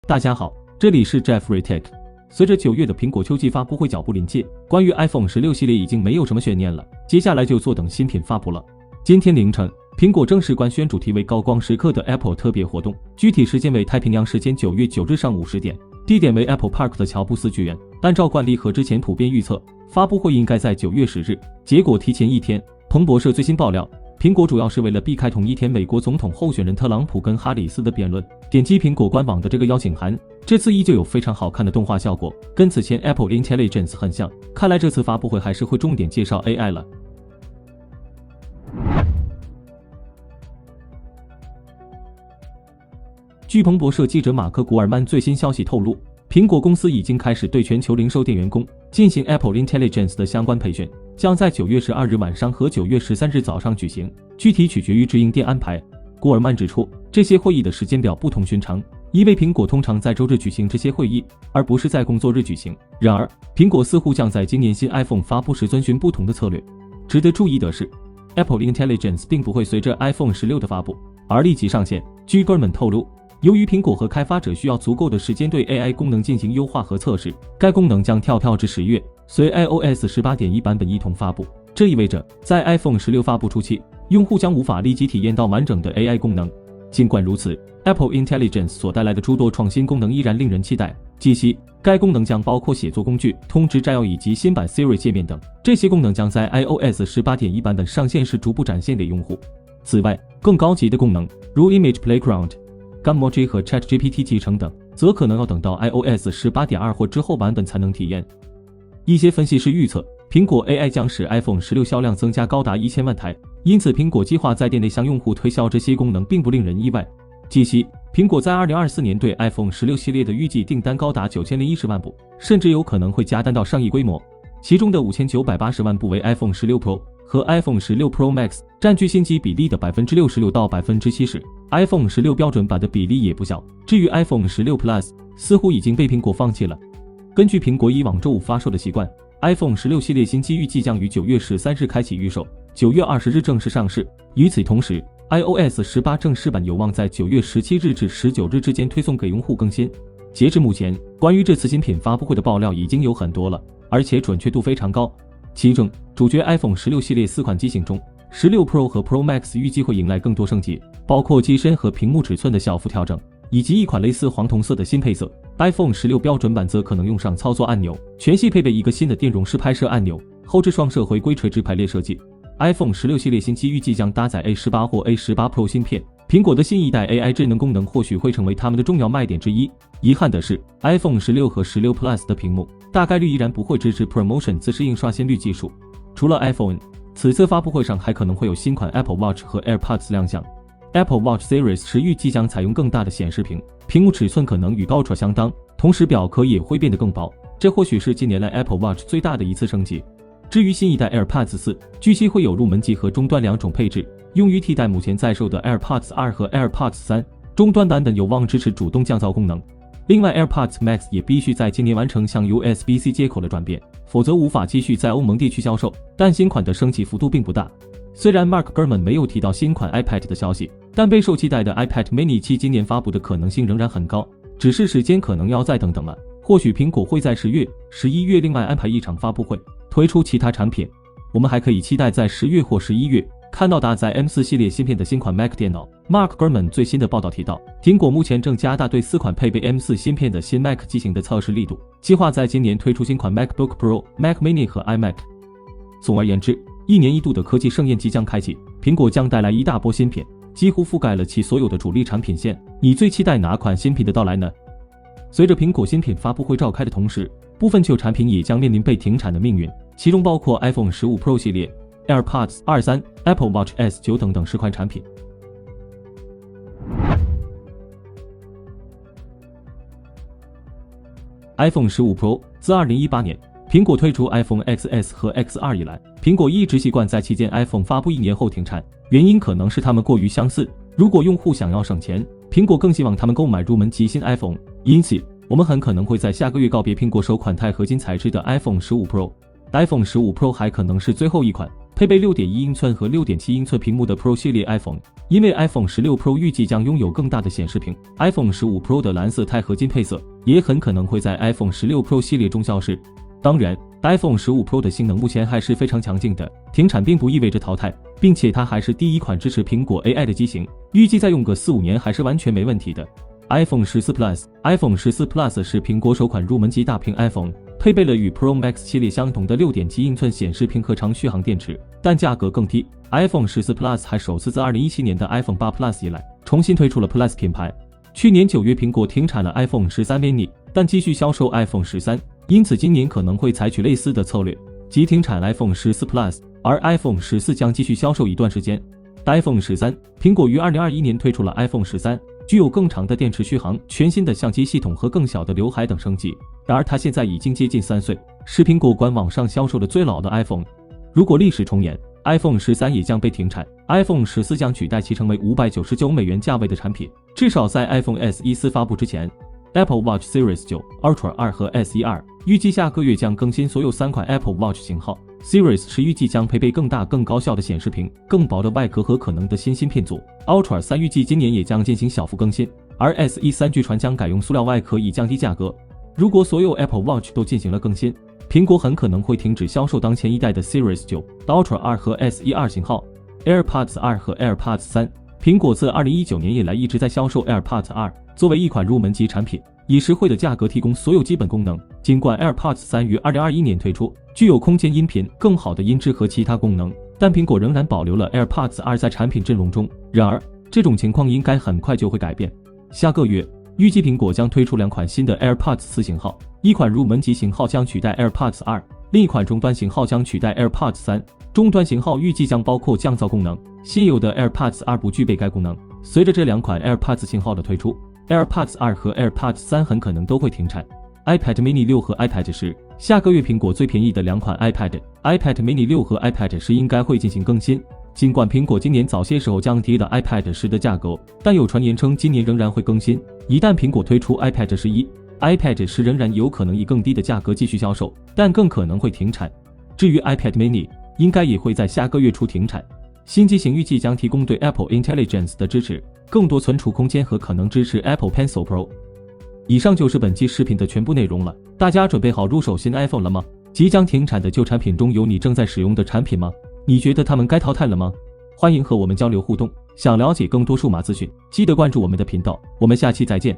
大家好，这里是 Jeffrey Tech。随着9月的苹果秋季发布会脚步临近，关于 iPhone 16系列已经没有什么悬念了，接下来就坐等新品发布了。今天凌晨，苹果正式官宣主题为高光时刻的 Apple 特别活动，具体时间为太平洋时间9月9日上午10点，地点为 Apple Park 的乔布斯剧院。按照惯例和之前普遍预测，发布会应该在9月10日，结果提前一天。彭博社最新爆料，苹果主要是为了避开同一天美国总统候选人特朗普跟哈里斯的辩论，点击苹果官网的这个邀请函，这次依旧有非常好看的动画效果，跟此前 Apple Intelligence 很像，看来这次发布会还是会重点介绍 AI 了。据彭博社记者马克·古尔曼最新消息透露，苹果公司已经开始对全球零售店员工进行 Apple Intelligence 的相关培训，将在9月12日晚上和9月13日早上举行，具体取决于直营店安排。古尔曼指出，这些会议的时间表不同寻常，因为苹果通常在周日举行这些会议，而不是在工作日举行。然而，苹果似乎将在今年新 iPhone 发布时遵循不同的策略。值得注意的是， Apple Intelligence 并不会随着 iPhone 16的发布而立即上线。据古尔曼透露，由于苹果和开发者需要足够的时间对 AI 功能进行优化和测试，该功能将跳至10月，随 iOS 18.1 版本一同发布。这意味着，在 iPhone 16发布初期，用户将无法立即体验到完整的 AI 功能。尽管如此， Apple Intelligence 所带来的诸多创新功能依然令人期待。据悉，该功能将包括写作工具、通知摘要以及新版 Siri 界面等，这些功能将在 iOS 18.1 版本上线时逐步展现给用户。此外，更高级的功能，如 Image Playground、Gammoji 和 ChatGPT 集成等，则可能要等到 iOS 18.2 或之后版本才能体验。一些分析师预测，苹果 AI 将使 iPhone 16销量增加高达1000万台，因此苹果计划在店内向用户推销这些功能并不令人意外。据悉，苹果在2024年对 iPhone 16系列的预计订单高达9010万部，甚至有可能会加单到上亿规模，其中的5980万部为 iPhone 16 Pro 和 iPhone 16 Pro Max， 占据新机比例的 66%到 70%。iPhone 16标准版的比例也不小，至于 iPhone 16 Plus 似乎已经被苹果放弃了。根据苹果以往周五发售的习惯， iPhone 16系列新机预计将于9月13日开启预售，9月20日正式上市。与此同时， iOS 18正式版有望在9月17日至19日之间推送给用户更新。截至目前，关于这次新品发布会的爆料已经有很多了，而且准确度非常高。其中，主角 iPhone 16系列4款机型中，16 Pro 和 Pro Max 预计会迎来更多升级，包括机身和屏幕尺寸的小幅调整，以及一款类似黄铜色的新配色。iPhone 16标准版则可能用上操作按钮，全系配备一个新的电容式拍摄按钮，后置双摄回归垂直排列设计。iPhone 16系列新机预计将搭载 A18 或 A18 Pro 芯片。苹果的新一代 AI 智能功能或许会成为他们的重要卖点之一。遗憾的是， iPhone 16和16 Plus 的屏幕大概率依然不会支持 ProMotion 自适应刷新率技术。除了 iPhone， 此次发布会上还可能会有新款 Apple Watch 和 AirPods 亮相。Apple Watch Series 10预计将采用更大的显示屏，屏幕尺寸可能与 Ultra 相当，同时表壳也会变得更薄，这或许是近年来 Apple Watch 最大的一次升级。至于新一代 AirPods 4，据悉会有入门级和终端两种配置，用于替代目前在售的 AirPods 2和 AirPods 3，终端版本有望支持主动降噪功能。另外 AirPods Max 也必须在今年完成向 USB-C 接口的转变，否则无法继续在欧盟地区销售，但新款的升级幅度并不大。虽然 Mark Gurman 没有提到新款 iPad 的消息，但备受期待的 iPad mini 7今年发布的可能性仍然很高，只是时间可能要再等等了。或许苹果会在10月、11月另外安排一场发布会，推出其他产品。我们还可以期待在10月或11月看到搭载 M4 系列芯片的新款 Mac 电脑。Mark Gurman 最新的报道提到，苹果目前正加大对4款配备 M4 芯片的新 Mac 机型的测试力度，计划在今年推出新款 MacBook Pro、Mac Mini 和 iMac。总而言之，一年一度的科技盛宴即将开启，苹果将带来一大波新品，几乎覆盖了其所有的主力产品线。你最期待哪款新品的到来呢？随着苹果新品发布会召开的同时，部分旧产品也将面临被停产的命运，其中包括 iPhone 15 Pro 系列、AirPods 2、3、Apple Watch S9 等10款产品。iPhone 15 Pro 自2018年苹果推出 iPhone XS 和 X2 以来，苹果一直习惯在旗舰 iPhone 发布1年后停产，原因可能是它们过于相似。如果用户想要省钱，苹果更希望他们购买入门级新 iPhone， 因此我们很可能会在下个月告别苹果首款钛合金材质的 iPhone 15 Pro。iPhone 15 Pro 还可能是最后一款配备6.1英寸和6.7英寸屏幕的 Pro 系列 iPhone， 因为 iPhone 16 Pro 预计将拥有更大的显示屏 ，iPhone 15 Pro 的蓝色钛合金配色也很可能会在 iPhone 16 Pro 系列中消失。当然 ，iPhone 15 Pro 的性能目前还是非常强劲的，停产并不意味着淘汰，并且它还是第一款支持苹果 AI 的机型，预计再用个4-5年还是完全没问题的。iPhone 14 Plus，iPhone 14 Plus 是苹果首款入门级大屏 iPhone， 配备了与 Pro Max 系列相同的6.7英寸显示屏和长续航电池，但价格更低。iPhone 14 Plus 还首次自2017年的 iPhone 8 Plus 以来，重新推出了 Plus 品牌。去年9月，苹果停产了 iPhone 13 mini， 但继续销售 iPhone 13，因此今年可能会采取类似的策略，即停产 iPhone 14 Plus， 而 iPhone 14将继续销售一段时间。iPhone 13，苹果于2021年推出了 iPhone 13，具有更长的电池续航、全新的相机系统和更小的刘海等升级。然而，它现在已经接近3岁，是苹果官网上销售的最老的 iPhone。如果历史重演， iPhone 13也将被停产 ，iPhone 14将取代其成为599美元价位的产品，至少在 iPhone SE 4发布之前。Apple Watch Series 9、Ultra 2和 SE 2预计下个月将更新所有3款 Apple Watch 型号。Series 10预计将配备更大、更高效的显示屏、更薄的外壳和可能的新芯片组。Ultra 3预计今年也将进行小幅更新，而 SE 3据传将改用塑料外壳以降低价格。如果所有 Apple Watch 都进行了更新，苹果很可能会停止销售当前一代的 Series 9、Ultra 2和 SE 2型号。AirPods 2和 AirPods 3，苹果自2019年以来一直在销售 AirPods 2，作为一款入门级产品，以实惠的价格提供所有基本功能。尽管 AirPods 3于2021年推出，具有空间音频、更好的音质和其他功能，但苹果仍然保留了 AirPods 2在产品阵容中。然而，这种情况应该很快就会改变。下个月，预计苹果将推出2款新的 AirPods 4型号，一款入门级型号将取代 AirPods 2，另一款终端型号将取代 AirPods 3。终端型号预计将包括降噪功能，现有的 AirPods 2不具备该功能。随着这2款 AirPods 型号的推出， AirPods 2和 AirPods 3很可能都会停产。iPad mini 6和 iPad 10，下个月苹果最便宜的2款 iPad mini 6和 iPad 10应该会进行更新。尽管苹果今年早些时候降低了 iPad 10的价格，但有传言称今年仍然会更新。一旦苹果推出 iPad 11，iPad 10仍然有可能以更低的价格继续销售，但更可能会停产。至于 iPad mini， 应该也会在下个月初停产。新机型预计将提供对 Apple Intelligence 的支持，更多存储空间和可能支持 Apple Pencil Pro。以上就是本期视频的全部内容了，大家准备好入手新 iPhone 了吗？即将停产的旧产品中有你正在使用的产品吗？你觉得它们该淘汰了吗？欢迎和我们交流互动，想了解更多数码资讯，记得关注我们的频道，我们下期再见。